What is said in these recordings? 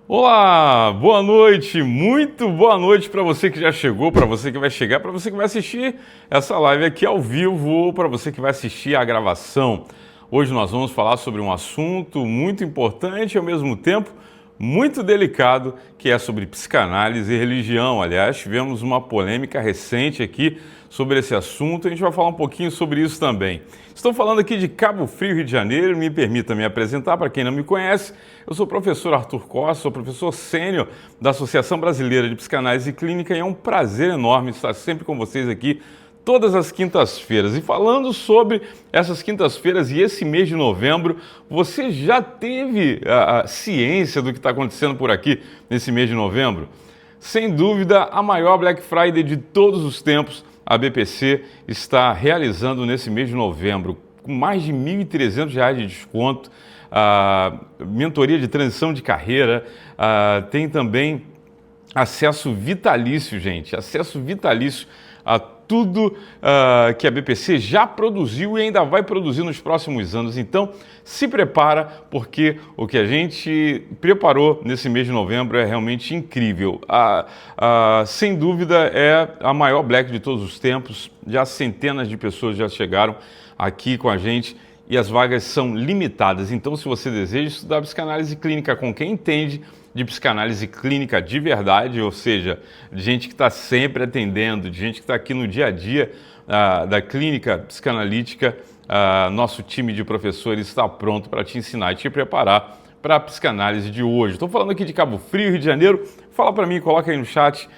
Olá, boa noite, muito boa noite para você que já chegou, para você que vai chegar, para você que vai assistir essa live aqui ao vivo ou para você que vai assistir a gravação. Hoje nós vamos falar sobre um assunto muito importante e ao mesmo tempo muito delicado, que é sobre psicanálise e religião. Aliás, tivemos uma polêmica recente aqui sobre esse assunto, a gente vai falar um pouquinho sobre isso também. Estou falando aqui de Cabo Frio, Rio de Janeiro, me permita me apresentar para quem não me conhece. Eu sou o professor Arthur Costa, sou professor sênior da Associação Brasileira de Psicanálise Clínica e é um prazer enorme estar sempre com vocês aqui todas as quintas-feiras. E falando sobre essas quintas-feiras e esse mês de novembro, você já teve a ciência do que está acontecendo por aqui nesse mês de novembro? Sem dúvida, a maior Black Friday de todos os tempos, a BPC está realizando nesse mês de novembro, com mais de R$ 1.300 de desconto, mentoria de transição de carreira, tem também acesso vitalício, gente, acesso vitalício a tudo que a BPC já produziu e ainda vai produzir nos próximos anos. Então, se prepara, porque o que a gente preparou nesse mês de novembro é realmente incrível. Sem dúvida, é a maior Black de todos os tempos. Já centenas de pessoas já chegaram aqui com a gente e as vagas são limitadas. Então, se você deseja estudar psicanálise clínica com quem entende de psicanálise clínica de verdade, ou seja, de gente que está sempre atendendo, de gente que está aqui no dia a dia da clínica psicanalítica, nosso time de professores está pronto para te ensinar e te preparar para a psicanálise de hoje. Estou falando aqui de Cabo Frio, Rio de Janeiro. Fala para mim, coloca aí no chat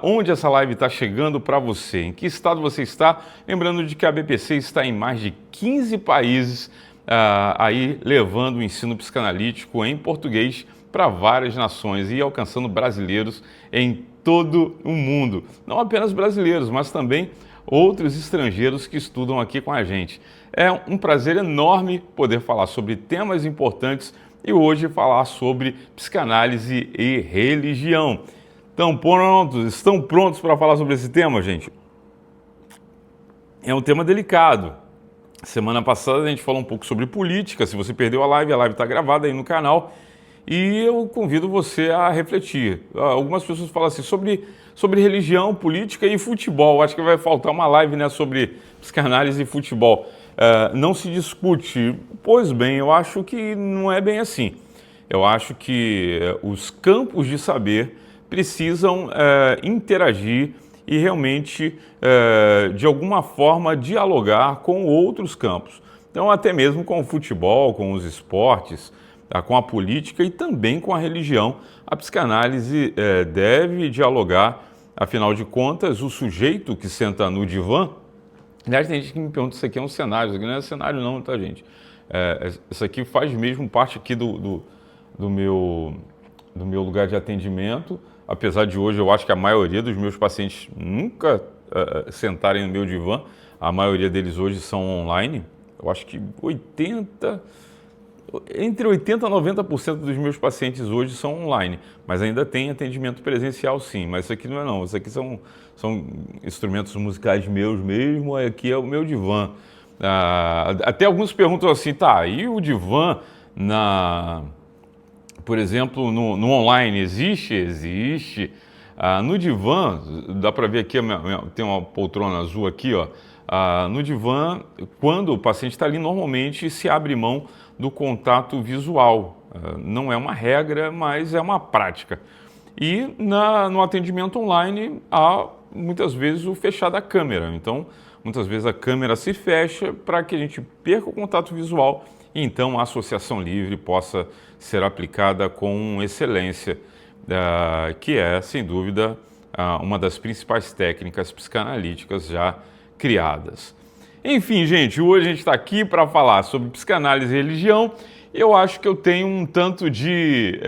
onde essa live está chegando para você, em que estado você está. Lembrando de que a BPC está em mais de 15 países, aí levando o ensino psicanalítico em português para várias nações e alcançando brasileiros em todo o mundo. Não apenas brasileiros, mas também outros estrangeiros que estudam aqui com a gente. É um prazer enorme poder falar sobre temas importantes e hoje falar sobre psicanálise e religião. Estão prontos para falar sobre esse tema, gente? É um tema delicado. Semana passada a gente falou um pouco sobre política. Se você perdeu a live está gravada aí no canal. E eu convido você a refletir. Algumas pessoas falam assim, sobre religião, política e futebol. Acho que vai faltar uma live, né, sobre psicanálise e futebol. Não se discute. Pois bem, eu acho que não é bem assim. Eu acho que os campos de saber precisam interagir e realmente, de alguma forma, dialogar com outros campos. Então, até mesmo com o futebol, com os esportes, com a política e também com a religião. A psicanálise deve dialogar, afinal de contas, o sujeito que senta no divã. Aliás, tem gente que me pergunta, isso aqui é um cenário, isso aqui não é cenário não, tá, gente? Isso aqui faz mesmo parte aqui do meu lugar de atendimento, apesar de hoje eu acho que a maioria dos meus pacientes nunca sentarem no meu divã, a maioria deles hoje são online. Eu acho que entre 80% a 90% dos meus pacientes hoje são online, mas ainda tem atendimento presencial sim, mas isso aqui não é não, isso aqui são instrumentos musicais meus mesmo, aqui é o meu divã. Até alguns perguntam assim, tá, e o divã, por exemplo, no online existe? Existe. No divã, dá para ver aqui, tem uma poltrona azul aqui, ó. No divã, quando o paciente está ali, normalmente se abre mão do contato visual. Não é uma regra, mas é uma prática. E no atendimento online, há muitas vezes o fechar da câmera. Então, muitas vezes a câmera se fecha para que a gente perca o contato visual e então a associação livre possa ser aplicada com excelência, que é, sem dúvida, uma das principais técnicas psicanalíticas já criadas. Enfim, gente, hoje a gente está aqui para falar sobre psicanálise e religião. Eu acho que eu tenho um tanto de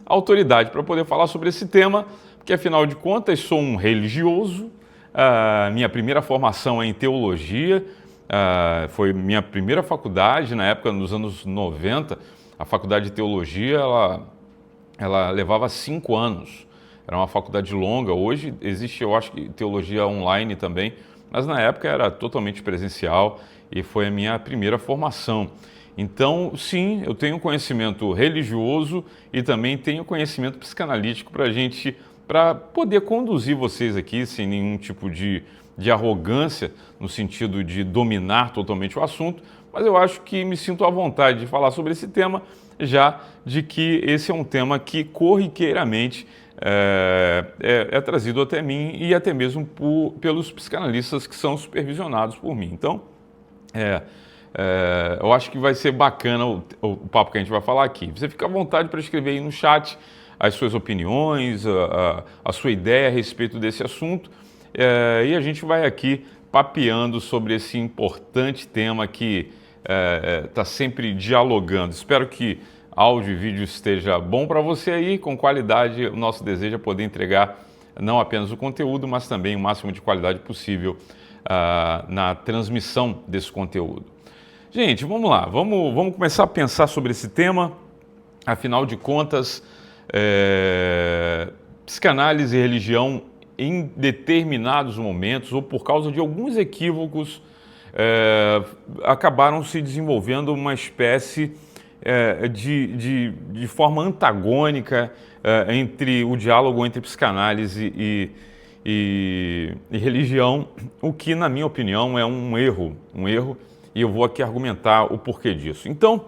autoridade para poder falar sobre esse tema, porque afinal de contas sou um religioso, minha primeira formação é em teologia, foi minha primeira faculdade, na época, nos anos 90, a faculdade de teologia, ela levava 5 anos, era uma faculdade longa. Hoje existe, eu acho que teologia online também, mas na época era totalmente presencial e foi a minha primeira formação. Então, sim, eu tenho conhecimento religioso e também tenho conhecimento psicanalítico para poder conduzir vocês aqui sem nenhum tipo de arrogância, no sentido de dominar totalmente o assunto, mas eu acho que me sinto à vontade de falar sobre esse tema, já de que esse é um tema que corriqueiramente é trazido até mim e até mesmo pelos psicanalistas que são supervisionados por mim. Então, eu acho que vai ser bacana o papo que a gente vai falar aqui. Você fica à vontade para escrever aí no chat as suas opiniões, a sua ideia a respeito desse assunto, e a gente vai aqui papeando sobre esse importante tema que está sempre dialogando. Espero que áudio e vídeo esteja bom para você aí, com qualidade. O nosso desejo é poder entregar não apenas o conteúdo, mas também o máximo de qualidade possível na transmissão desse conteúdo. Gente, vamos lá, vamos começar a pensar sobre esse tema. Afinal de contas, psicanálise e religião em determinados momentos ou por causa de alguns equívocos acabaram se desenvolvendo uma espécie de forma antagônica entre o diálogo entre psicanálise e religião, o que, na minha opinião, é um erro, e eu vou aqui argumentar o porquê disso. Então,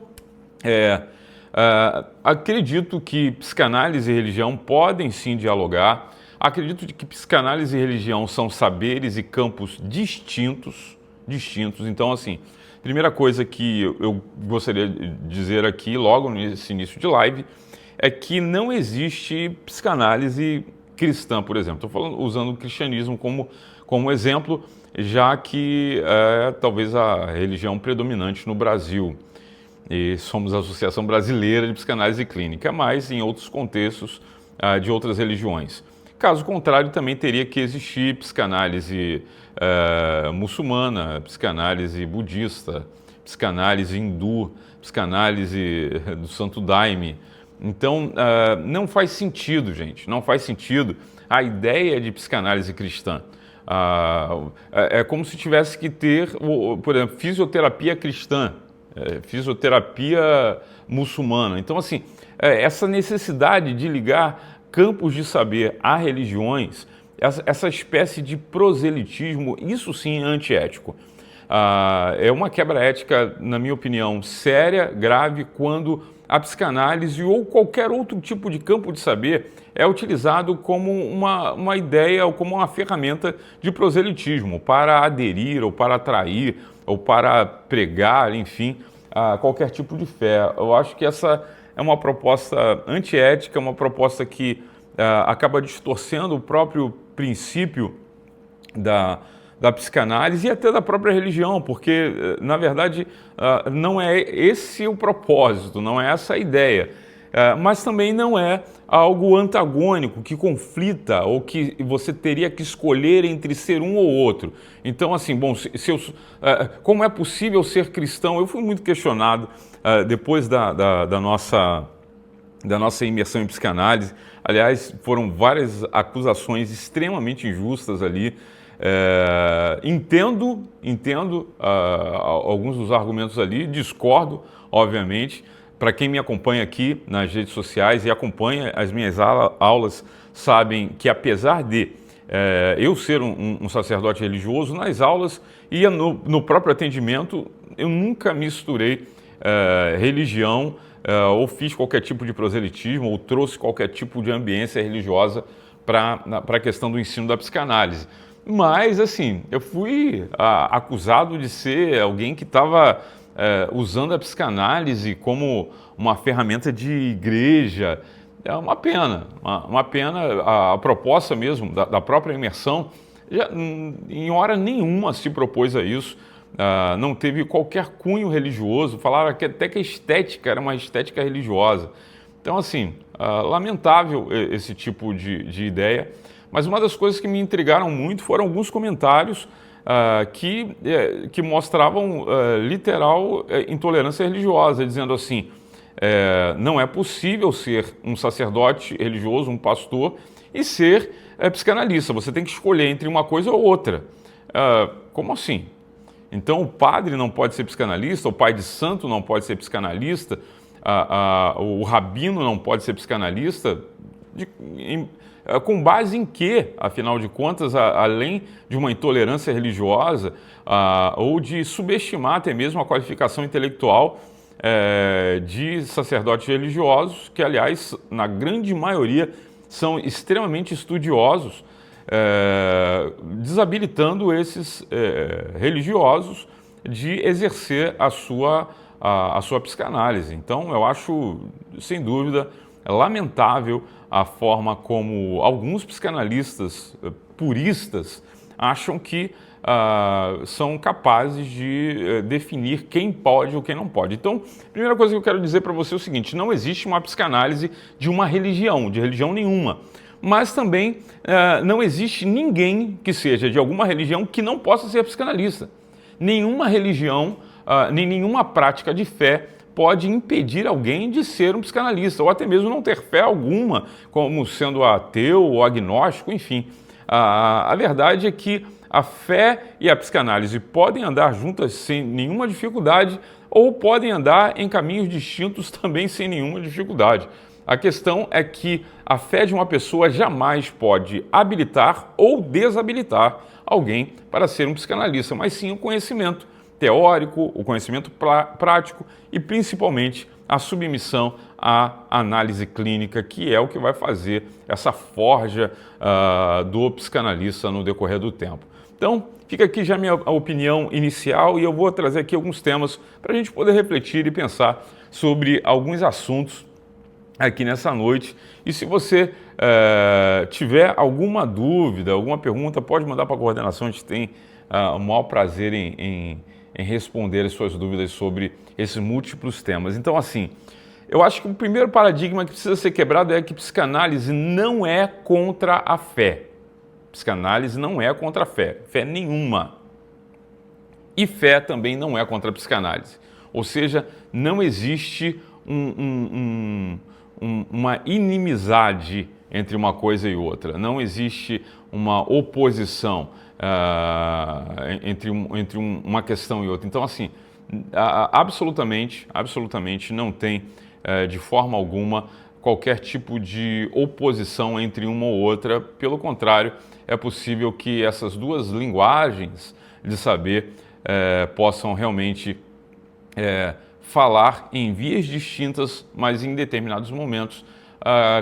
acredito que psicanálise e religião podem sim dialogar, acredito que psicanálise e religião são saberes e campos distintos, então assim, primeira coisa que eu gostaria de dizer aqui, logo nesse início de live, é que não existe psicanálise cristã, por exemplo. Estou usando o cristianismo como exemplo, já que é talvez a religião predominante no Brasil. E somos a Associação Brasileira de Psicanálise Clínica, mas em outros contextos de outras religiões. Caso contrário, também teria que existir psicanálise muçulmana, psicanálise budista, psicanálise hindu, psicanálise do Santo Daime. Então, não faz sentido, gente, não faz sentido a ideia de psicanálise cristã. É como se tivesse que ter, por exemplo, fisioterapia cristã, fisioterapia muçulmana. Então, assim, essa necessidade de ligar campos de saber a religiões, essa espécie de proselitismo, isso sim é antiético. É uma quebra ética, na minha opinião, séria, grave, quando a psicanálise ou qualquer outro tipo de campo de saber é utilizado como uma ideia ou como uma ferramenta de proselitismo para aderir ou para atrair ou para pregar, enfim, qualquer tipo de fé. Eu acho que essa é uma proposta antiética, uma proposta que acaba distorcendo o próprio princípio da psicanálise e até da própria religião, porque, na verdade, não é esse o propósito, não é essa a ideia, mas também não é algo antagônico, que conflita ou que você teria que escolher entre ser um ou outro. Então, assim, bom, como é possível ser cristão? Eu fui muito questionado depois da nossa imersão em psicanálise. Aliás, foram várias acusações extremamente injustas ali. Entendo alguns dos argumentos ali, discordo, obviamente. Para quem me acompanha aqui nas redes sociais e acompanha as minhas aulas, sabem que apesar de eu ser um sacerdote religioso, nas aulas e no próprio atendimento, eu nunca misturei religião ou fiz qualquer tipo de proselitismo ou trouxe qualquer tipo de ambiência religiosa para a questão do ensino da psicanálise. Mas, assim, eu fui acusado de ser alguém que estava usando a psicanálise como uma ferramenta de igreja. É uma pena, a proposta mesmo da própria imersão, em hora nenhuma se propôs a isso. Não teve qualquer cunho religioso, falaram que até que a estética era uma estética religiosa. Então, assim, lamentável esse tipo de ideia, mas uma das coisas que me intrigaram muito foram alguns comentários que mostravam literal intolerância religiosa, dizendo assim, não é possível ser um sacerdote religioso, um pastor, e ser psicanalista, você tem que escolher entre uma coisa ou outra. Como assim? Então o padre não pode ser psicanalista, o pai de santo não pode ser psicanalista, o rabino não pode ser psicanalista, com base em quê, afinal de contas, além de uma intolerância religiosa ou de subestimar até mesmo a qualificação intelectual de sacerdotes religiosos, que, aliás, na grande maioria, são extremamente estudiosos, desabilitando esses religiosos de exercer a sua psicanálise. Então, eu acho, sem dúvida, lamentável a forma como alguns psicanalistas puristas acham que são capazes de definir quem pode ou quem não pode. Então, a primeira coisa que eu quero dizer para você é o seguinte: não existe uma psicanálise de uma religião, de religião nenhuma. Mas também não existe ninguém que seja de alguma religião que não possa ser psicanalista. Nenhuma religião, nem nenhuma prática de fé pode impedir alguém de ser um psicanalista, ou até mesmo não ter fé alguma, como sendo ateu ou agnóstico, enfim. A verdade é que a fé e a psicanálise podem andar juntas sem nenhuma dificuldade, ou podem andar em caminhos distintos também sem nenhuma dificuldade. A questão é que a fé de uma pessoa jamais pode habilitar ou desabilitar alguém para ser um psicanalista, mas sim o conhecimento teórico, o conhecimento prático e principalmente a submissão à análise clínica, que é o que vai fazer essa forja do psicanalista no decorrer do tempo. Então, fica aqui já a minha opinião inicial e eu vou trazer aqui alguns temas para a gente poder refletir e pensar sobre alguns assuntos aqui nessa noite. E se você tiver alguma dúvida, alguma pergunta, pode mandar para a coordenação, a gente tem o maior prazer em responder as suas dúvidas sobre esses múltiplos temas. Então, assim, eu acho que o primeiro paradigma que precisa ser quebrado é que psicanálise não é contra a fé. Psicanálise não é contra a fé, fé nenhuma. E fé também não é contra a psicanálise. Ou seja, não existe uma inimizade entre uma coisa e outra. Não existe uma oposição entre uma questão e outra. Então, assim, absolutamente não tem, de forma alguma, qualquer tipo de oposição entre uma ou outra. Pelo contrário, é possível que essas duas linguagens de saber possam realmente falar em vias distintas, mas em determinados momentos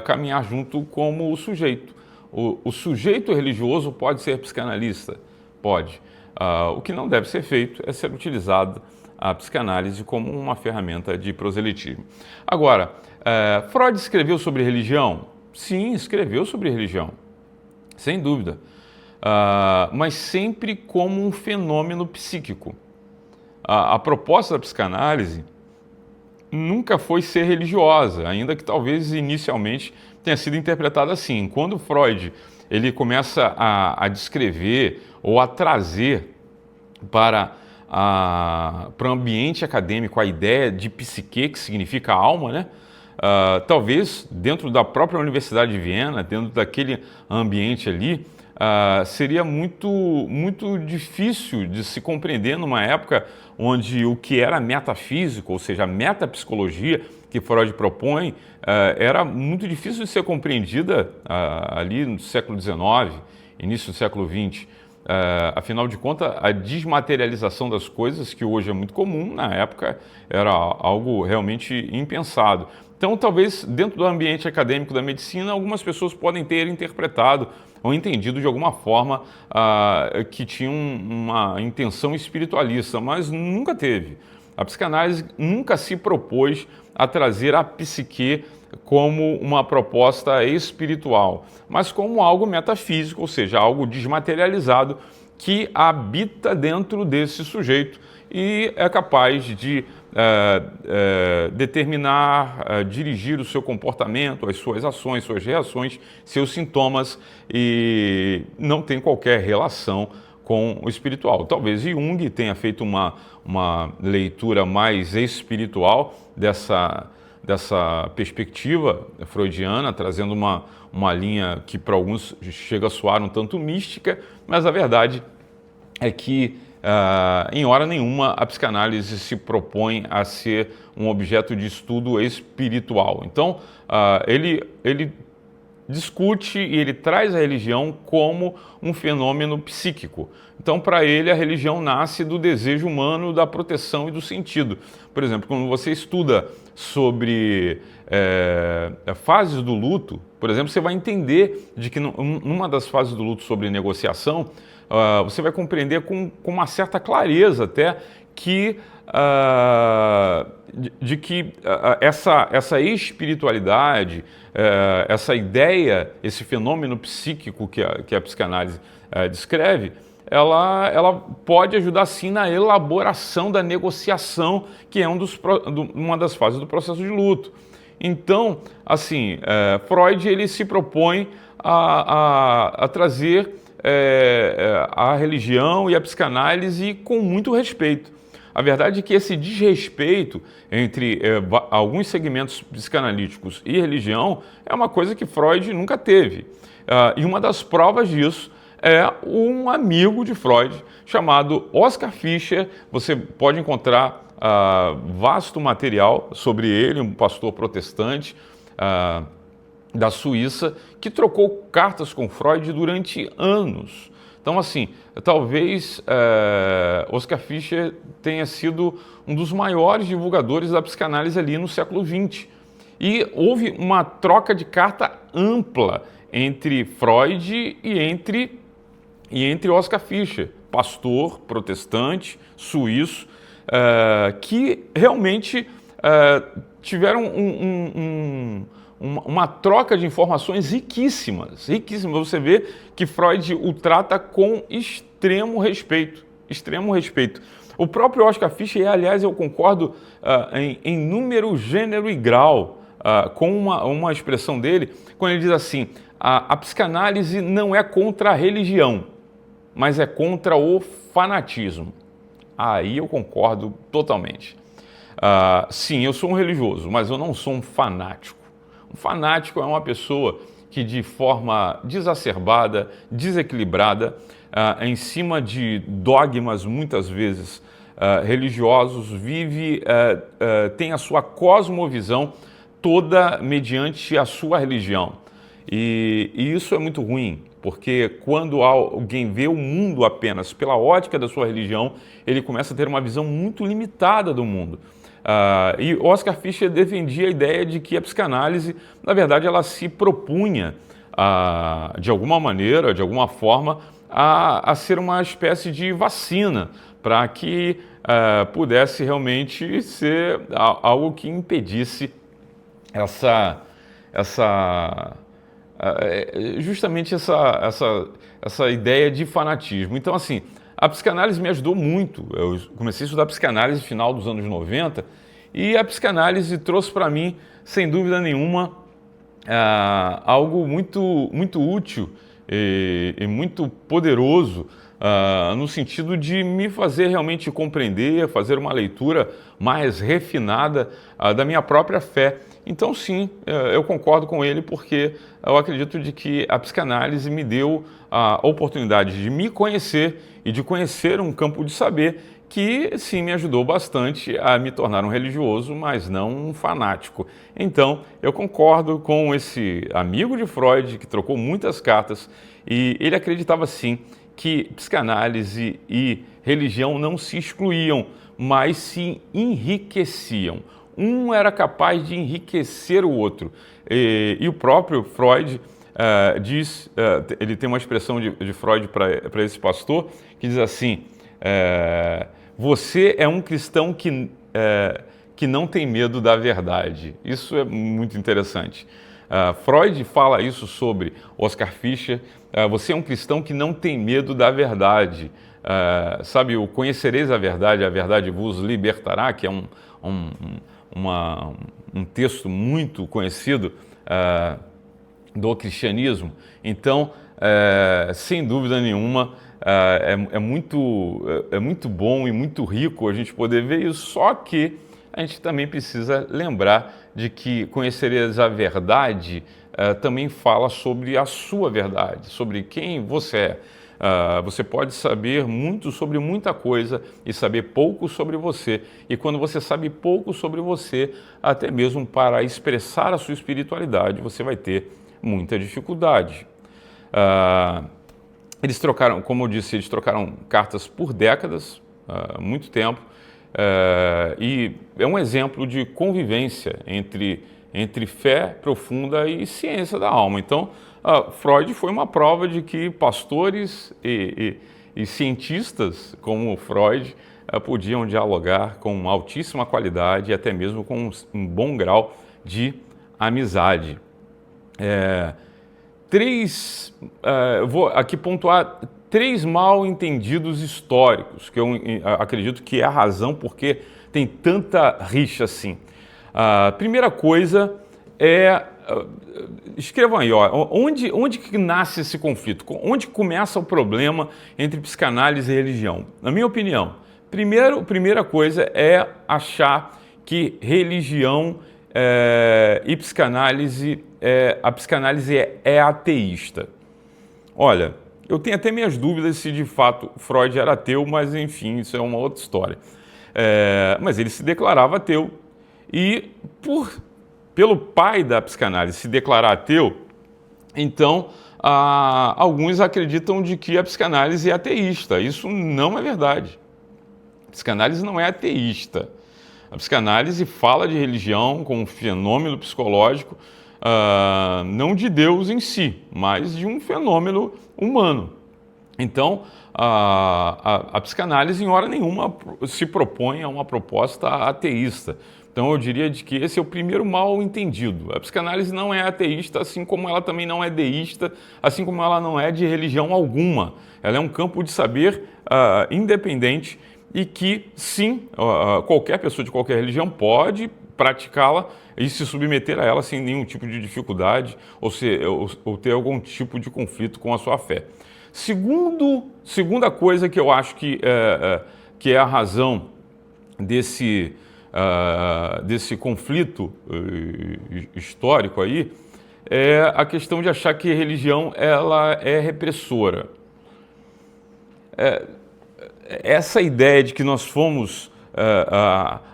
caminhar junto como o sujeito. O sujeito religioso pode ser psicanalista? Pode. O que não deve ser feito é ser utilizado a psicanálise como uma ferramenta de proselitismo. Agora, Freud escreveu sobre religião? Sim, escreveu sobre religião, sem dúvida, mas sempre como um fenômeno psíquico. A proposta da psicanálise nunca foi ser religiosa, ainda que talvez inicialmente tenha sido interpretada assim. Quando Freud ele começa a descrever ou a trazer para o ambiente acadêmico a ideia de psique, que significa alma, né? Talvez dentro da própria Universidade de Viena, dentro daquele ambiente ali, seria muito difícil de se compreender numa época onde o que era metafísico, ou seja, a metapsicologia que Freud propõe, era muito difícil de ser compreendida ali no século XIX, início do século XX. Afinal de contas, a desmaterialização das coisas, que hoje é muito comum, na época era algo realmente impensado. Então, talvez dentro do ambiente acadêmico da medicina, algumas pessoas podem ter interpretado ou entendido de alguma forma que tinha uma intenção espiritualista, mas nunca teve. A psicanálise nunca se propôs a trazer a psique como uma proposta espiritual, mas como algo metafísico, ou seja, algo desmaterializado que habita dentro desse sujeito e é capaz de determinar, dirigir o seu comportamento, as suas ações, suas reações, seus sintomas, e não tem qualquer relação com o espiritual. Talvez Jung tenha feito uma leitura mais espiritual dessa perspectiva freudiana, trazendo uma linha que para alguns chega a soar um tanto mística, mas a verdade é que Em hora nenhuma, a psicanálise se propõe a ser um objeto de estudo espiritual. Então, ele discute e ele traz a religião como um fenômeno psíquico. Então, para ele, a religião nasce do desejo humano, da proteção e do sentido. Por exemplo, quando você estuda sobre fases do luto, por exemplo, você vai entender de que numa das fases do luto sobre negociação, você vai compreender com uma certa clareza até que essa espiritualidade, essa ideia, esse fenômeno psíquico que a psicanálise descreve, ela pode ajudar sim na elaboração da negociação, que é uma das fases do processo de luto. Então, assim, Freud ele se propõe a trazer a religião e a psicanálise com muito respeito. A verdade é que esse desrespeito entre alguns segmentos psicanalíticos e religião é uma coisa que Freud nunca teve. E uma das provas disso é um amigo de Freud chamado Oscar Fischer. Você pode encontrar vasto material sobre ele, um pastor protestante da Suíça, que trocou cartas com Freud durante anos. Então, assim, talvez Oscar Fischer tenha sido um dos maiores divulgadores da psicanálise ali no século XX. E houve uma troca de carta ampla entre Freud e entre Oscar Fischer, pastor protestante suíço, que realmente tiveram uma troca de informações riquíssimas. Você vê que Freud o trata com extremo respeito. O próprio Oscar Fischer, aliás, eu concordo em número, gênero e grau com uma expressão dele, quando ele diz assim: a psicanálise não é contra a religião, mas é contra o fanatismo. Aí eu concordo totalmente. Sim, eu sou um religioso, mas eu não sou um fanático. Um fanático é uma pessoa que, de forma desacerbada, desequilibrada, em cima de dogmas muitas vezes religiosos, tem a sua cosmovisão toda mediante a sua religião. E isso é muito ruim, porque quando alguém vê o mundo apenas pela ótica da sua religião, ele começa a ter uma visão muito limitada do mundo. E Oscar Fischer defendia a ideia de que a psicanálise, na verdade, ela se propunha, de alguma maneira, de alguma forma, a ser uma espécie de vacina para que pudesse realmente ser algo que impedisse justamente essa ideia de fanatismo. Então, assim, a psicanálise me ajudou muito. Eu comecei a estudar psicanálise no final dos anos 90 e a psicanálise trouxe para mim, sem dúvida nenhuma, algo muito, muito útil e muito poderoso, no sentido de me fazer realmente compreender, fazer uma leitura mais refinada da minha própria fé. Então, sim, eu concordo com ele, porque eu acredito de que a psicanálise me deu a oportunidade de me conhecer e de conhecer um campo de saber que, sim, me ajudou bastante a me tornar um religioso, mas não um fanático. Então, eu concordo com esse amigo de Freud, que trocou muitas cartas, e ele acreditava, sim, que psicanálise e religião não se excluíam, mas se enriqueciam. Um era capaz de enriquecer o outro. E o próprio Freud diz, ele tem uma expressão de Freud para esse pastor, que diz assim: você é um cristão que não tem medo da verdade. Isso é muito interessante. Freud fala isso sobre Oscar Fischer. Você é um cristão que não tem medo da verdade. Sabe, o conhecereis a verdade vos libertará, que é um texto muito conhecido do cristianismo. Então, sem dúvida nenhuma, é muito bom e muito rico a gente poder ver isso, só que a gente também precisa lembrar de que conhecereis a verdade também fala sobre a sua verdade, sobre quem você é. Você pode saber muito sobre muita coisa e saber pouco sobre você. E quando você sabe pouco sobre você, até mesmo para expressar a sua espiritualidade, você vai ter muita dificuldade. Eles trocaram, como eu disse, eles trocaram cartas por décadas, muito tempo, e é um exemplo de convivência entre fé profunda e ciência da alma. Então, Freud foi uma prova de que pastores e cientistas como Freud podiam dialogar com altíssima qualidade e até mesmo com um bom grau de amizade. Vou aqui pontuar 3 mal entendidos históricos, que eu acredito que é a razão porque tem tanta rixa assim. A primeira coisa é, escrevam aí, onde que nasce esse conflito? Onde começa o problema entre psicanálise e religião? Na minha opinião, primeira coisa é achar que religião e psicanálise, a psicanálise é ateísta. Olha, eu tenho até minhas dúvidas se de fato Freud era ateu, mas enfim, isso é uma outra história. Mas ele se declarava ateu e pelo pai da psicanálise se declarar ateu, então alguns acreditam de que a psicanálise é ateísta. Isso não é verdade. A psicanálise não é ateísta. A psicanálise fala de religião como um fenômeno psicológico, não de Deus em si, mas de um fenômeno humano. Então, a psicanálise, em hora nenhuma, se propõe a uma proposta ateísta. Então, eu diria de que esse é o primeiro mal entendido. A psicanálise não é ateísta, assim como ela também não é deísta, assim como ela não é de religião alguma. Ela é um campo de saber independente e que, sim, qualquer pessoa de qualquer religião pode praticá-la e se submeter a ela sem nenhum tipo de dificuldade ou ter algum tipo de conflito com a sua fé. Segunda coisa que eu acho que é a razão desse conflito histórico aí, é a questão de achar que a religião ela é repressora. Essa ideia de que nós fomos...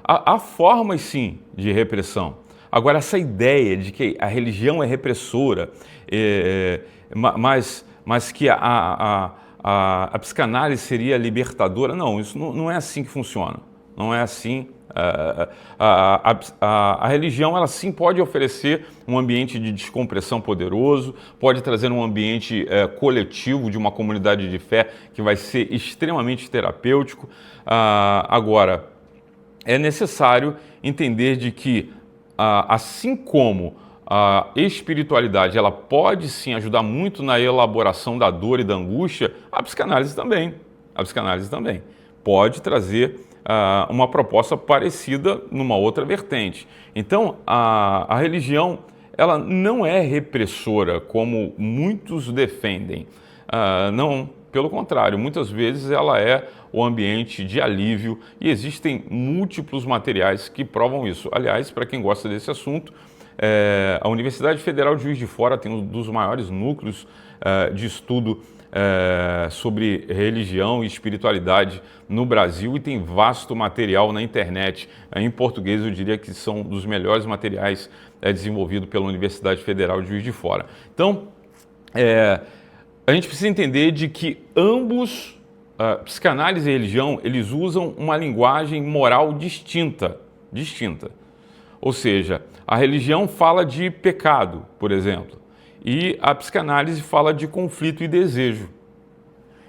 há formas, sim, de repressão. Agora, essa ideia de que a religião é repressora, mas que a psicanálise seria libertadora, não, isso não é assim que funciona. Não é assim. A religião, ela sim pode oferecer um ambiente de descompressão poderoso, pode trazer um ambiente coletivo de uma comunidade de fé que vai ser extremamente terapêutico. Agora, é necessário entender de que, assim como a espiritualidade ela pode sim ajudar muito na elaboração da dor e da angústia, a psicanálise também. A psicanálise também pode trazer uma proposta parecida numa outra vertente. Então, a religião ela não é repressora, como muitos defendem. Não, pelo contrário, muitas vezes ela é o ambiente de alívio e existem múltiplos materiais que provam isso. Aliás, para quem gosta desse assunto, a Universidade Federal de Juiz de Fora tem um dos maiores núcleos de estudo sobre religião e espiritualidade no Brasil e tem vasto material na internet. Em português, eu diria que são dos melhores materiais desenvolvidos pela Universidade Federal de Juiz de Fora. Então, a gente precisa entender de que ambos, psicanálise e religião, eles usam uma linguagem moral distinta. Ou seja, a religião fala de pecado, por exemplo, e a psicanálise fala de conflito e desejo.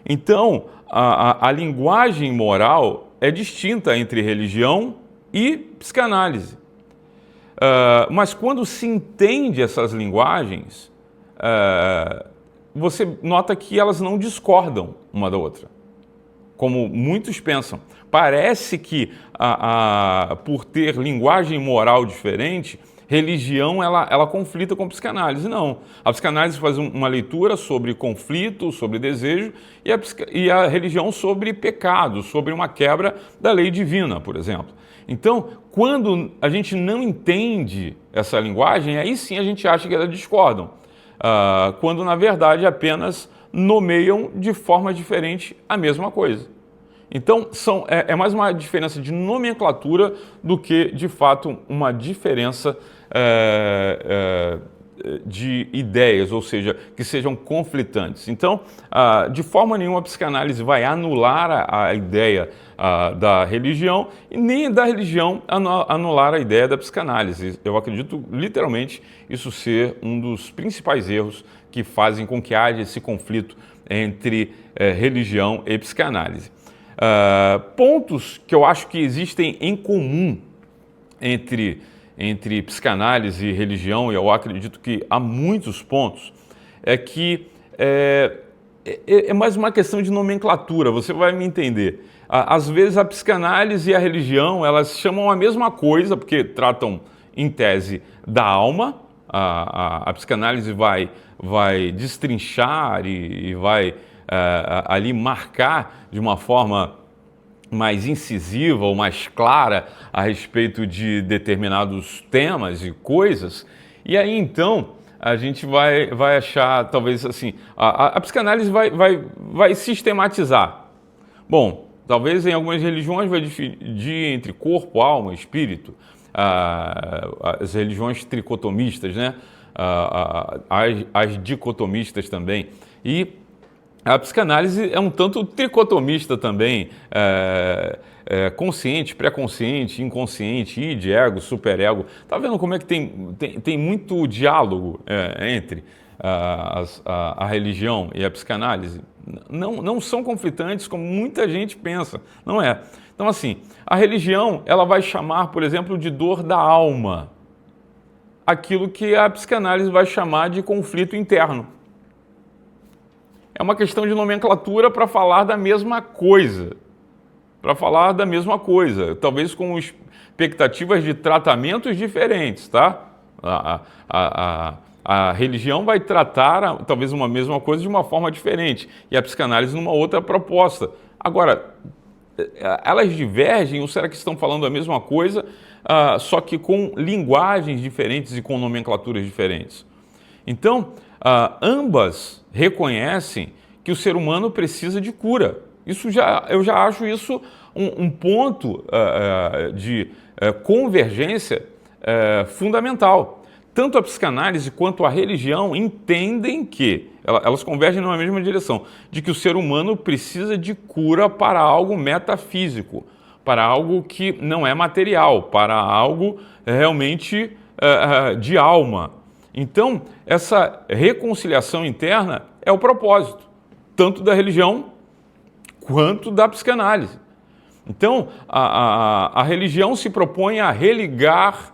Então, a linguagem moral é distinta entre religião e psicanálise. Mas quando se entende essas linguagens, você nota que elas não discordam uma da outra, como muitos pensam. Parece que, por ter linguagem moral diferente, religião ela conflita com a psicanálise. Não. A psicanálise faz uma leitura sobre conflito, sobre desejo, e a religião sobre pecado, sobre uma quebra da lei divina, por exemplo. Então, quando a gente não entende essa linguagem, aí sim a gente acha que elas discordam. quando na verdade apenas nomeiam de forma diferente a mesma coisa. Então, é mais uma diferença de nomenclatura do que, de fato, uma diferença de ideias, ou seja, que sejam conflitantes. Então, de forma nenhuma a psicanálise vai anular a ideia da religião e nem da religião anular a ideia da psicanálise. Eu acredito, literalmente, isso ser um dos principais erros que fazem com que haja esse conflito entre religião e psicanálise. Pontos que eu acho que existem em comum entre psicanálise e religião, e eu acredito que há muitos pontos, é que é mais uma questão de nomenclatura, você vai me entender. Às vezes a psicanálise e a religião, elas chamam a mesma coisa, porque tratam, em tese, da alma. A psicanálise vai destrinchar e vai ali marcar de uma forma mais incisiva ou mais clara a respeito de determinados temas e coisas, e aí então a gente vai achar, talvez assim, a psicanálise vai sistematizar. Bom, talvez em algumas religiões vai dividir entre corpo, alma, espírito, as religiões tricotomistas, né? As dicotomistas também, e a psicanálise é um tanto tricotomista também, consciente, pré-consciente, inconsciente, id, ego, superego. Tá vendo como é que tem muito diálogo entre a religião e a psicanálise? Não são conflitantes como muita gente pensa, não é. Então assim, a religião ela vai chamar, por exemplo, de dor da alma, aquilo que a psicanálise vai chamar de conflito interno. É uma questão de nomenclatura para falar da mesma coisa. Talvez com expectativas de tratamentos diferentes, tá? A religião vai tratar talvez uma mesma coisa de uma forma diferente e a psicanálise numa outra proposta. Agora, elas divergem ou será que estão falando a mesma coisa, só que com linguagens diferentes e com nomenclaturas diferentes? Então, ambas reconhecem que o ser humano precisa de cura. Eu já acho isso um ponto de convergência fundamental. Tanto a psicanálise quanto a religião entendem que, elas convergem numa mesma direção, de que o ser humano precisa de cura para algo metafísico, para algo que não é material, para algo realmente de alma. Então, essa reconciliação interna é o propósito, tanto da religião quanto da psicanálise. Então, a religião se propõe a religar,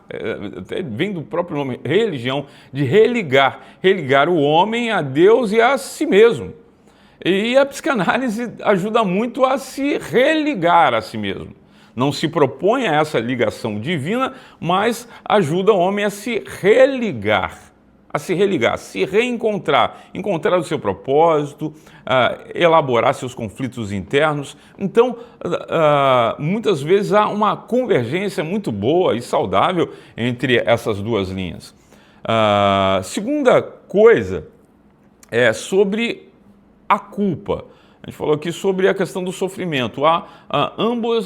vem do próprio nome, religião, de religar o homem a Deus e a si mesmo. E a psicanálise ajuda muito a se religar a si mesmo. Não se propõe a essa ligação divina, mas ajuda o homem a se religar, se reencontrar, encontrar o seu propósito, elaborar seus conflitos internos. Então, muitas vezes há uma convergência muito boa e saudável entre essas duas linhas. Segunda coisa é sobre a culpa. A gente falou aqui sobre a questão do sofrimento.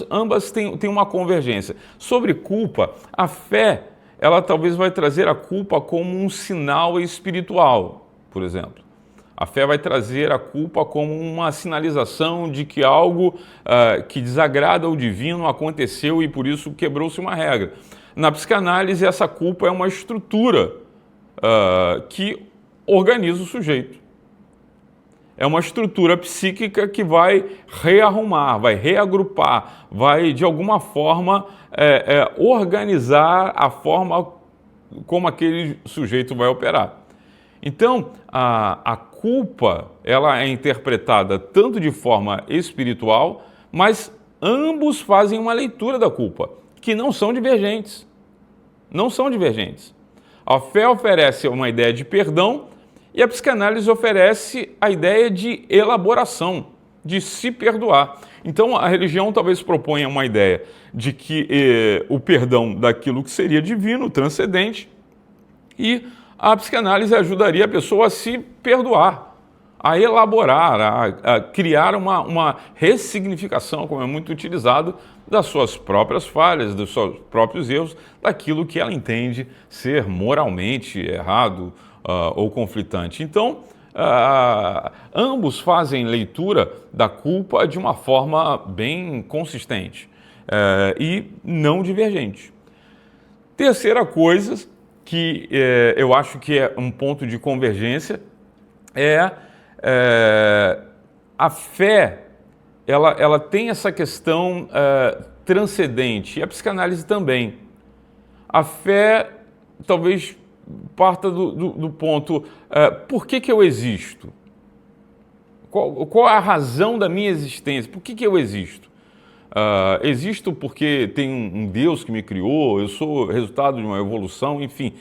Ambas têm uma convergência. Sobre culpa, a fé ela talvez vai trazer a culpa como um sinal espiritual, por exemplo. A fé vai trazer a culpa como uma sinalização de que algo que desagrada ao divino aconteceu e por isso quebrou-se uma regra. Na psicanálise, essa culpa é uma estrutura que organiza o sujeito. É uma estrutura psíquica que vai rearrumar, vai reagrupar, vai de alguma forma organizar a forma como aquele sujeito vai operar. Então, a culpa ela é interpretada tanto de forma espiritual, mas ambos fazem uma leitura da culpa, que não são divergentes. Não são divergentes. A fé oferece uma ideia de perdão e a psicanálise oferece a ideia de elaboração, de se perdoar. Então, a religião talvez proponha uma ideia de que o perdão daquilo que seria divino, transcendente, e A psicanálise ajudaria a pessoa a se perdoar, a elaborar, a criar uma ressignificação, como é muito utilizado, das suas próprias falhas, dos seus próprios erros, daquilo que ela entende ser moralmente errado ou conflitante. Então, ambos fazem leitura da culpa de uma forma bem consistente e não divergente. Terceira coisa que eu acho que é um ponto de convergência é a fé. Ela tem essa questão transcendente, e a psicanálise também. A fé talvez parta do ponto, por que eu existo? Qual é a razão da minha existência? Por que eu existo? Existo porque tem um Deus que me criou, eu sou resultado de uma evolução, enfim.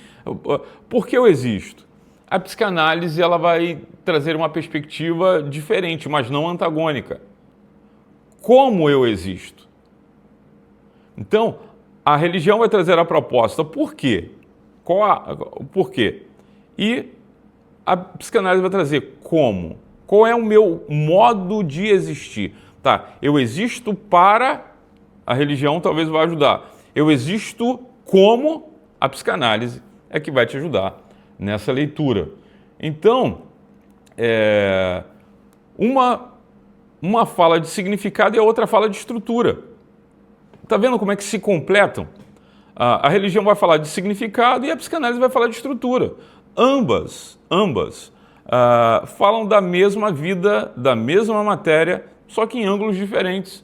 Por que eu existo? A psicanálise ela vai trazer uma perspectiva diferente, mas não antagônica. Como eu existo? Então, a religião vai trazer a proposta, por quê? Por quê? E a psicanálise vai trazer como? Qual é o meu modo de existir? Tá, eu existo para, a religião talvez vá ajudar. Eu existo como, a psicanálise é que vai te ajudar nessa leitura. Então, uma fala de significado e a outra fala de estrutura. Está vendo como é que se completam? A religião vai falar de significado e a psicanálise vai falar de estrutura. Ambas falam da mesma vida, da mesma matéria, só que em ângulos diferentes,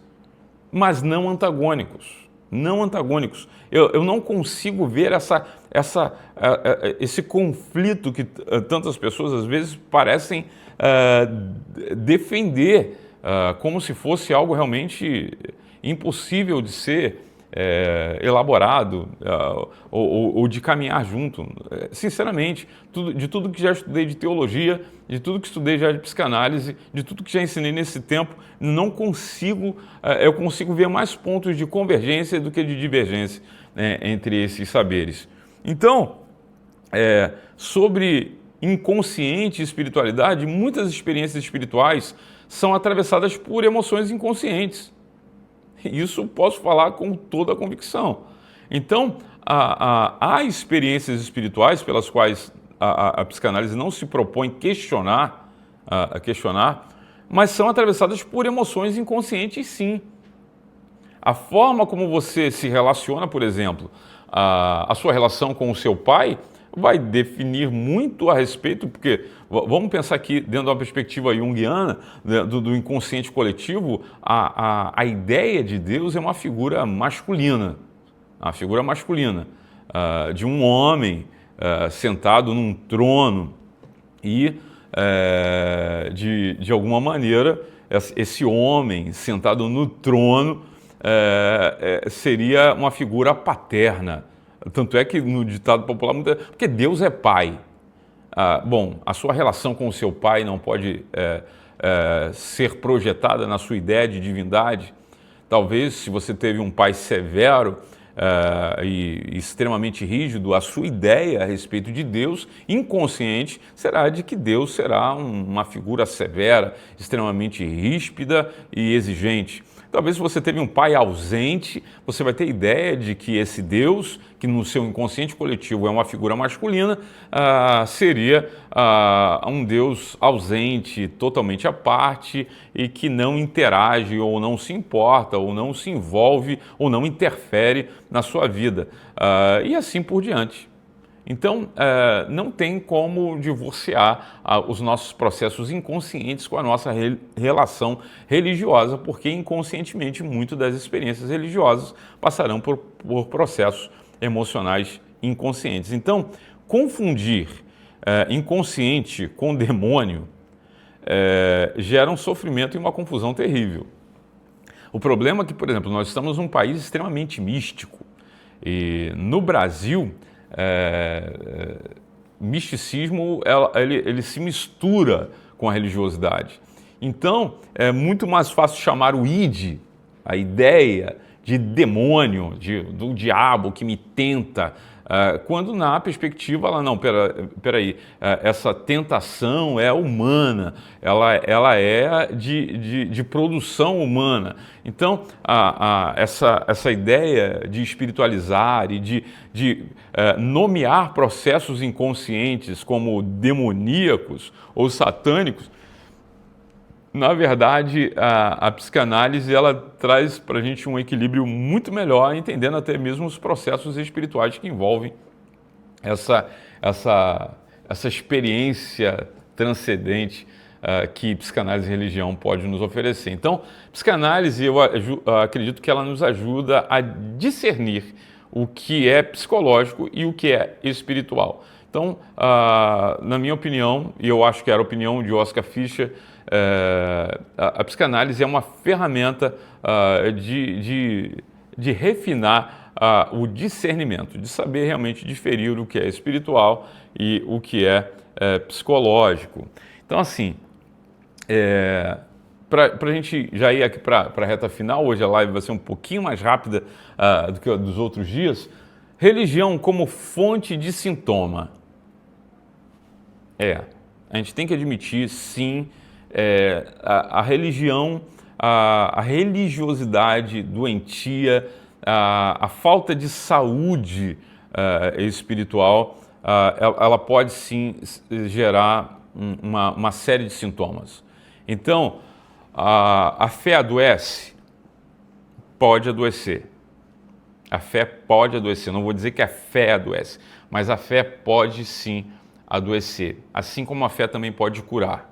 mas não antagônicos. Não antagônicos. Eu não consigo ver esse conflito que tantas pessoas às vezes parecem defender como se fosse algo realmente impossível de ser elaborado ou de caminhar junto. Sinceramente, de tudo que já estudei de teologia, de tudo que estudei já de psicanálise, de tudo que já ensinei nesse tempo, eu consigo ver mais pontos de convergência do que de divergência entre esses saberes. Então, sobre inconsciente e espiritualidade, muitas experiências espirituais são atravessadas por emoções inconscientes. Isso posso falar com toda a convicção. Então, há experiências espirituais pelas quais a psicanálise não se propõe questionar, mas são atravessadas por emoções inconscientes, sim. A forma como você se relaciona, por exemplo, a sua relação com o seu pai, vai definir muito a respeito, porque vamos pensar aqui dentro de uma perspectiva junguiana, do inconsciente coletivo, a ideia de Deus é uma figura masculina, de um homem sentado num trono e, de alguma maneira, esse homem sentado no trono seria uma figura paterna. Tanto é que no ditado popular, porque Deus é pai. A sua relação com o seu pai não pode ser projetada na sua ideia de divindade. Talvez, se você teve um pai severo e extremamente rígido, a sua ideia a respeito de Deus, inconsciente, será de que Deus será uma figura severa, extremamente ríspida e exigente. Talvez se você teve um pai ausente, você vai ter ideia de que esse Deus, que no seu inconsciente coletivo é uma figura masculina, seria um Deus ausente, totalmente à parte e que não interage ou não se importa ou não se envolve ou não interfere na sua vida e assim por diante. Então, não tem como divorciar os nossos processos inconscientes com a nossa relação religiosa, porque inconscientemente muitas das experiências religiosas passarão por processos emocionais inconscientes. Então, confundir inconsciente com demônio gera um sofrimento e uma confusão terrível. O problema é que, por exemplo, nós estamos num país extremamente místico e no Brasil misticismo ele se mistura com a religiosidade. Então, é muito mais fácil chamar o id, a ideia de demônio, do diabo que me tenta, quando na perspectiva ela não, peraí, essa tentação é humana, ela é de produção humana. Então, essa ideia de espiritualizar e de nomear processos inconscientes como demoníacos ou satânicos, na verdade, a psicanálise ela traz para a gente um equilíbrio muito melhor, entendendo até mesmo os processos espirituais que envolvem essa experiência transcendente que psicanálise e religião pode nos oferecer. Então, psicanálise, eu acredito que ela nos ajuda a discernir o que é psicológico e o que é espiritual. Então, na minha opinião, e eu acho que era a opinião de Oscar Fischer, a psicanálise é uma ferramenta de refinar o discernimento, de saber realmente diferir o que é espiritual e o que é psicológico. Então, assim, para a gente já ir aqui para a reta final, hoje a live vai ser um pouquinho mais rápida do que dos outros dias. Religião como fonte de sintoma. A gente tem que admitir, sim, a religião, a religiosidade doentia, a falta de saúde espiritual, ela pode sim gerar uma série de sintomas. Então, a fé adoece? Pode adoecer. A fé pode adoecer. Não vou dizer que a fé adoece, mas a fé pode sim adoecer, assim como a fé também pode curar.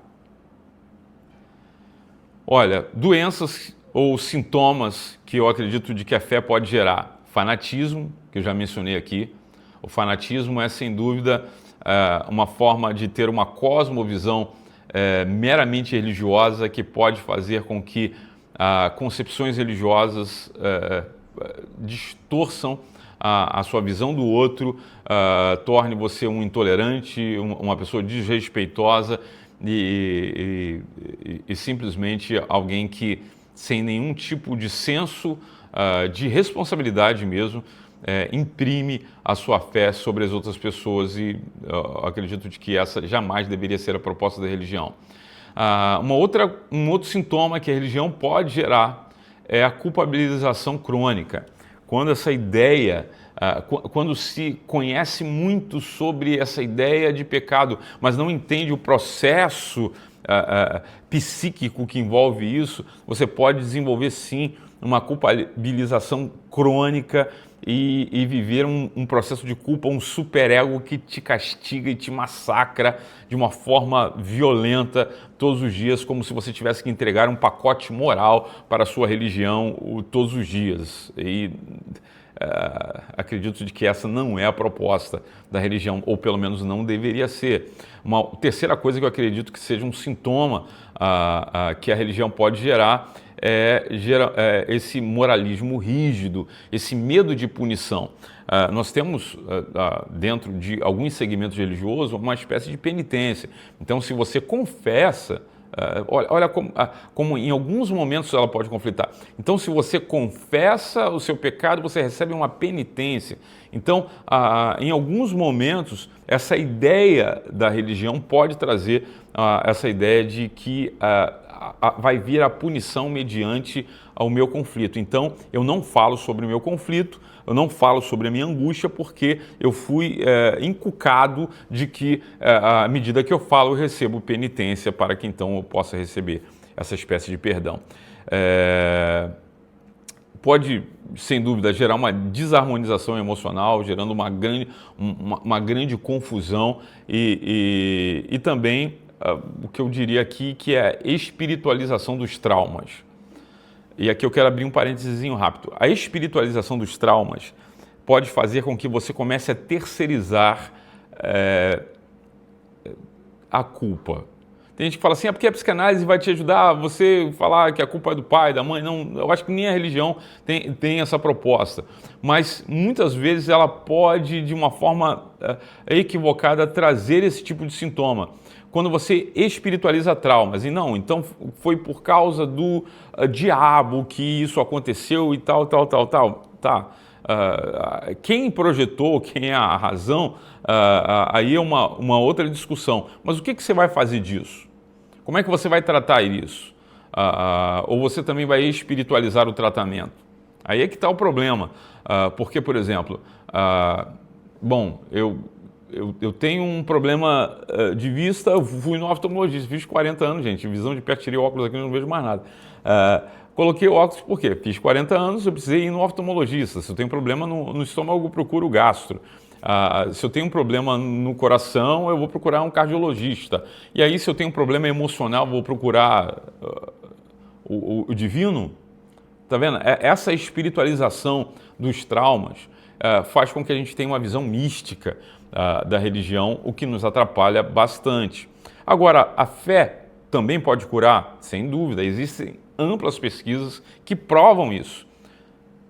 Olha, doenças ou sintomas que eu acredito de que a fé pode gerar. Fanatismo, que eu já mencionei aqui. O fanatismo é, sem dúvida, uma forma de ter uma cosmovisão meramente religiosa que pode fazer com que concepções religiosas distorçam a sua visão do outro, torne você um intolerante, uma pessoa desrespeitosa e simplesmente alguém que, sem nenhum tipo de senso de responsabilidade mesmo, imprime a sua fé sobre as outras pessoas, e acredito de que essa jamais deveria ser a proposta da religião. Um outro sintoma que a religião pode gerar é a culpabilização crônica. Quando essa ideia, quando se conhece muito sobre essa ideia de pecado, mas não entende o processo psíquico que envolve isso, você pode desenvolver sim uma culpabilização crônica e viver um processo de culpa, um superego que te castiga e te massacra de uma forma violenta todos os dias, como se você tivesse que entregar um pacote moral para a sua religião todos os dias. E acredito de que essa não é a proposta da religião, ou pelo menos não deveria ser. Uma terceira coisa que eu acredito que seja um sintoma que a religião pode gerar esse moralismo rígido, esse medo de punição. Nós temos, dentro de alguns segmentos religiosos, uma espécie de penitência. Então, se você confessa, olha como em alguns momentos ela pode conflitar. Então, se você confessa o seu pecado, você recebe uma penitência. Então, em alguns momentos, essa ideia da religião pode trazer essa ideia de que vai vir a punição mediante ao meu conflito. Então, eu não falo sobre o meu conflito, eu não falo sobre a minha angústia, porque eu fui encucado de que, à medida que eu falo, eu recebo penitência para que então eu possa receber essa espécie de perdão. Pode, sem dúvida, gerar uma desarmonização emocional, gerando uma grande confusão e também o que eu diria aqui, que é a espiritualização dos traumas. E aqui eu quero abrir um parênteses rápido. A espiritualização dos traumas pode fazer com que você comece a terceirizar a culpa. Tem gente que fala assim, porque a psicanálise vai te ajudar a você falar que a culpa é do pai, da mãe. Não, eu acho que nem a religião tem essa proposta. Mas muitas vezes ela pode, de uma forma equivocada, trazer esse tipo de sintoma. Quando você espiritualiza traumas, e não, então foi por causa do diabo que isso aconteceu e tal. Tá. Quem projetou, quem é a razão, aí é uma outra discussão. Mas o que você vai fazer disso? Como é que você vai tratar isso? Ou você também vai espiritualizar o tratamento? Aí é que está o problema. Porque, por exemplo, eu tenho um problema de vista, eu fui no oftalmologista, fiz 40 anos, gente, visão de perto, tirei o óculos aqui, não vejo mais nada. Coloquei o óculos por quê? Fiz 40 anos, eu precisei ir no oftalmologista. Se eu tenho problema no estômago, eu procuro o gastro. Se eu tenho um problema no coração, eu vou procurar um cardiologista. E aí, se eu tenho um problema emocional, eu vou procurar o divino. Tá vendo? Essa espiritualização dos traumas faz com que a gente tenha uma visão mística da religião, o que nos atrapalha bastante. Agora, a fé também pode curar? Sem dúvida, existem amplas pesquisas que provam isso.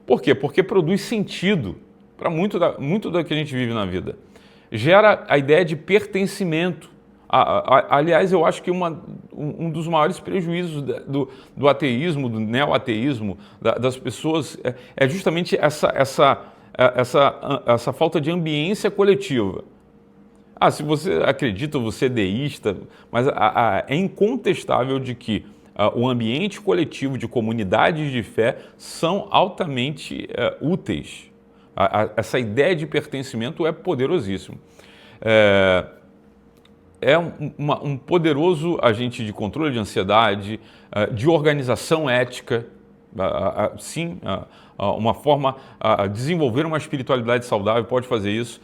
Por quê? Porque produz sentido para muito do que a gente vive na vida. Gera a ideia de pertencimento. Aliás, eu acho que um dos maiores prejuízos do ateísmo, do neo-ateísmo, das pessoas, é justamente essa falta de ambiência coletiva. Se você acredita, você é deísta, mas é incontestável de que o ambiente coletivo de comunidades de fé são altamente úteis. Essa ideia de pertencimento é poderosíssimo. É um poderoso agente de controle de ansiedade, de organização ética, sim, uma forma a desenvolver uma espiritualidade saudável pode fazer isso,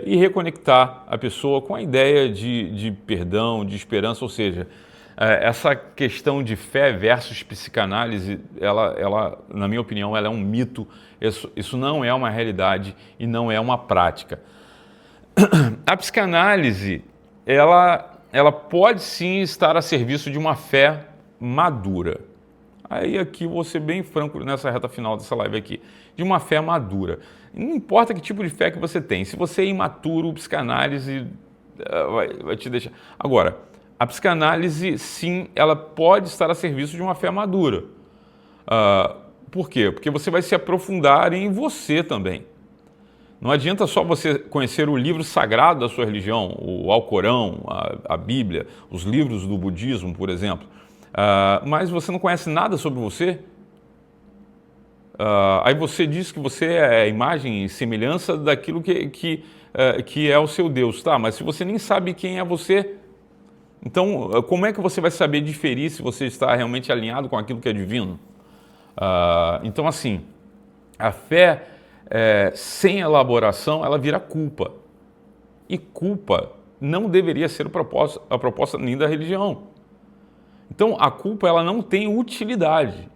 e reconectar a pessoa com a ideia de perdão, de esperança, ou seja, essa questão de fé versus psicanálise, ela, na minha opinião, ela é um mito, isso não é uma realidade e não é uma prática. A psicanálise, ela pode sim estar a serviço de uma fé madura. Aí aqui vou ser bem franco nessa reta final dessa live aqui, de uma fé madura. Não importa que tipo de fé que você tem, se você é imaturo, psicanálise vai te deixar... Agora, a psicanálise, sim, ela pode estar a serviço de uma fé madura. Por quê? Porque você vai se aprofundar em você também. Não adianta só você conhecer o livro sagrado da sua religião, o Alcorão, a Bíblia, os livros do budismo, por exemplo, mas você não conhece nada sobre você. Aí você diz que você é a imagem e semelhança daquilo que é o seu Deus. Tá, mas se você nem sabe quem é você, então como é que você vai saber diferir se você está realmente alinhado com aquilo que é divino? Então, assim, a fé sem elaboração, ela vira culpa. E culpa não deveria ser a proposta nem da religião. Então, a culpa ela não tem utilidade,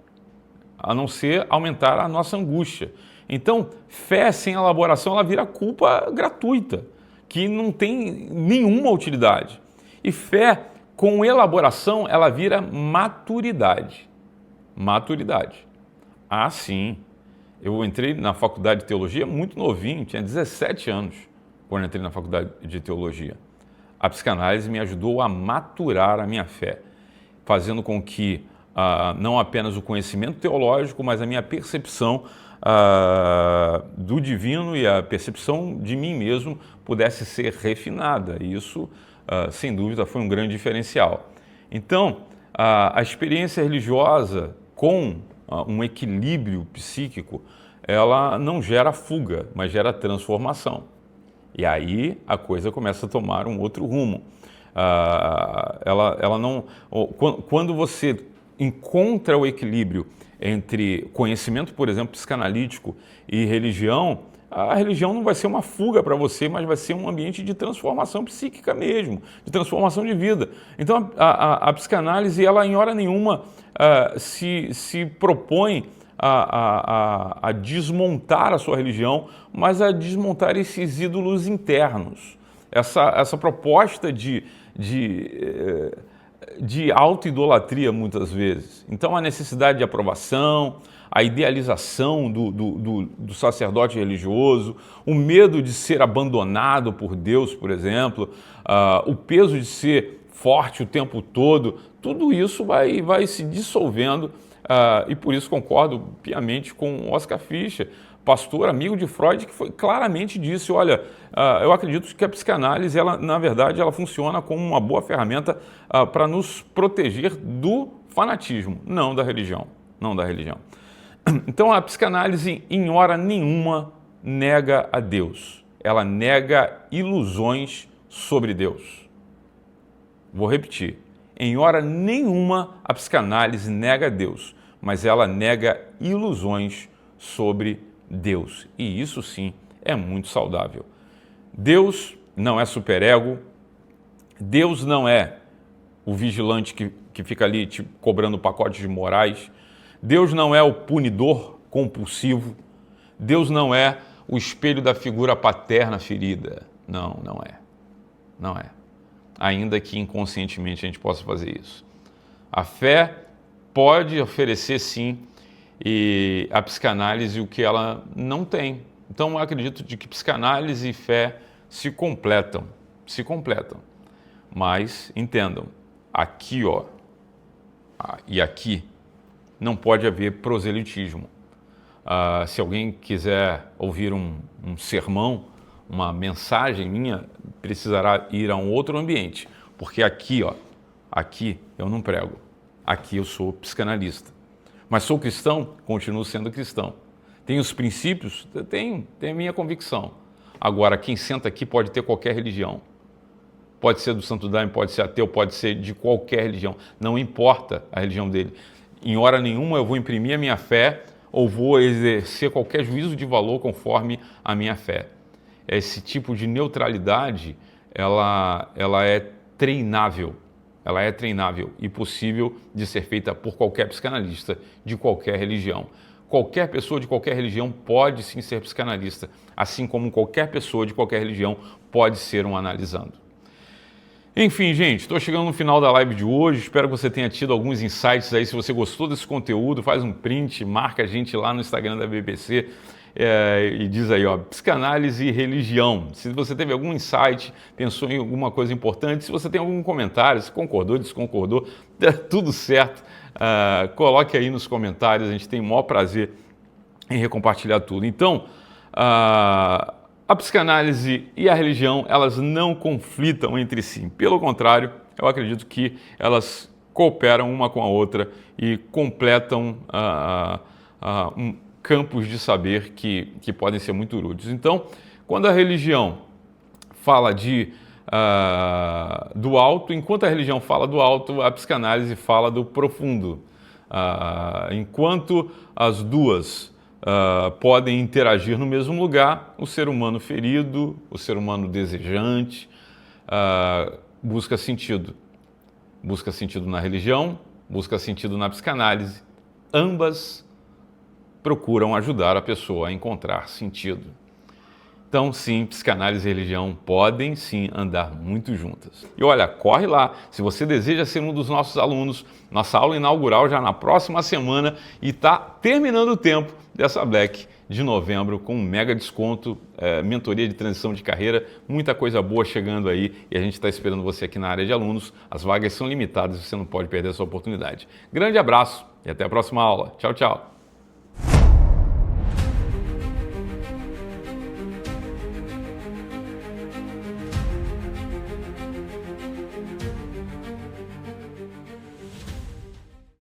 a não ser aumentar a nossa angústia. Então, fé sem elaboração, ela vira culpa gratuita, que não tem nenhuma utilidade. E fé com elaboração, ela vira maturidade. Maturidade. Sim. Eu entrei na faculdade de teologia muito novinho, tinha 17 anos quando entrei na faculdade de teologia. A psicanálise me ajudou a maturar a minha fé, fazendo com que não apenas o conhecimento teológico, mas a minha percepção do divino e a percepção de mim mesmo pudesse ser refinada. E isso, sem dúvida, foi um grande diferencial. Então, a experiência religiosa com um equilíbrio psíquico, ela não gera fuga, mas gera transformação. E aí a coisa começa a tomar um outro rumo. Ela não... Quando você encontra o equilíbrio entre conhecimento, por exemplo, psicanalítico e religião, a religião não vai ser uma fuga para você, mas vai ser um ambiente de transformação psíquica mesmo, de transformação de vida. Então, a psicanálise, ela em hora nenhuma se propõe a desmontar a sua religião, mas a desmontar esses ídolos internos. essa proposta de auto-idolatria muitas vezes. Então a necessidade de aprovação, a idealização do sacerdote religioso, o medo de ser abandonado por Deus, por exemplo, o peso de ser forte o tempo todo, tudo isso vai se dissolvendo e por isso concordo piamente com Oscar Fischer, pastor, amigo de Freud, que claramente disse, olha, eu acredito que a psicanálise, na verdade, ela funciona como uma boa ferramenta para nos proteger do fanatismo, não da religião. Então, a psicanálise, em hora nenhuma, nega a Deus. Ela nega ilusões sobre Deus. Vou repetir. Em hora nenhuma, a psicanálise nega a Deus, mas ela nega ilusões sobre Deus. E isso, sim, é muito saudável. Deus não é superego. Deus não é o vigilante que fica ali te cobrando pacotes de morais. Deus não é o punidor compulsivo. Deus não é o espelho da figura paterna ferida. Não é. Não é. Ainda que inconscientemente a gente possa fazer isso. A fé pode oferecer, sim, e a psicanálise o que ela não tem. Então eu acredito de que psicanálise e fé se completam. Mas entendam, aqui e aqui não pode haver proselitismo. Se alguém quiser ouvir um sermão, uma mensagem minha, precisará ir a um outro ambiente, porque aqui eu não prego, aqui eu sou psicanalista. Mas sou cristão, continuo sendo cristão. Tenho os princípios, tenho a minha convicção. Agora, quem senta aqui pode ter qualquer religião. Pode ser do Santo Daime, pode ser ateu, pode ser de qualquer religião. Não importa a religião dele. Em hora nenhuma eu vou imprimir a minha fé ou vou exercer qualquer juízo de valor conforme a minha fé. Esse tipo de neutralidade, ela é treinável. Ela é treinável e possível de ser feita por qualquer psicanalista de qualquer religião. Qualquer pessoa de qualquer religião pode sim ser psicanalista, assim como qualquer pessoa de qualquer religião pode ser um analisando. Enfim, gente, estou chegando no final da live de hoje, espero que você tenha tido alguns insights aí. Se você gostou desse conteúdo, faz um print, marca a gente lá no Instagram da BBC e diz aí, psicanálise e religião. Se você teve algum insight, pensou em alguma coisa importante, se você tem algum comentário, se concordou, desconcordou, tudo certo, coloque aí nos comentários, a gente tem o maior prazer em recompartilhar tudo. Então, a psicanálise e a religião, elas não conflitam entre si. Pelo contrário, eu acredito que elas cooperam uma com a outra e completam campos de saber que podem ser muito úteis. Então, quando a religião fala do alto, enquanto a religião fala do alto, a psicanálise fala do profundo. Enquanto as duas podem interagir no mesmo lugar, o ser humano ferido, o ser humano desejante, busca sentido. Busca sentido na religião, busca sentido na psicanálise. Ambas procuram ajudar a pessoa a encontrar sentido. Então, sim, psicanálise e religião podem, sim, andar muito juntas. E olha, corre lá, se você deseja ser um dos nossos alunos, nossa aula inaugural já na próxima semana e está terminando o tempo dessa Black de novembro com um mega desconto, mentoria de transição de carreira, muita coisa boa chegando aí e a gente está esperando você aqui na área de alunos. As vagas são limitadas, você não pode perder essa oportunidade. Grande abraço e até a próxima aula. Tchau, tchau.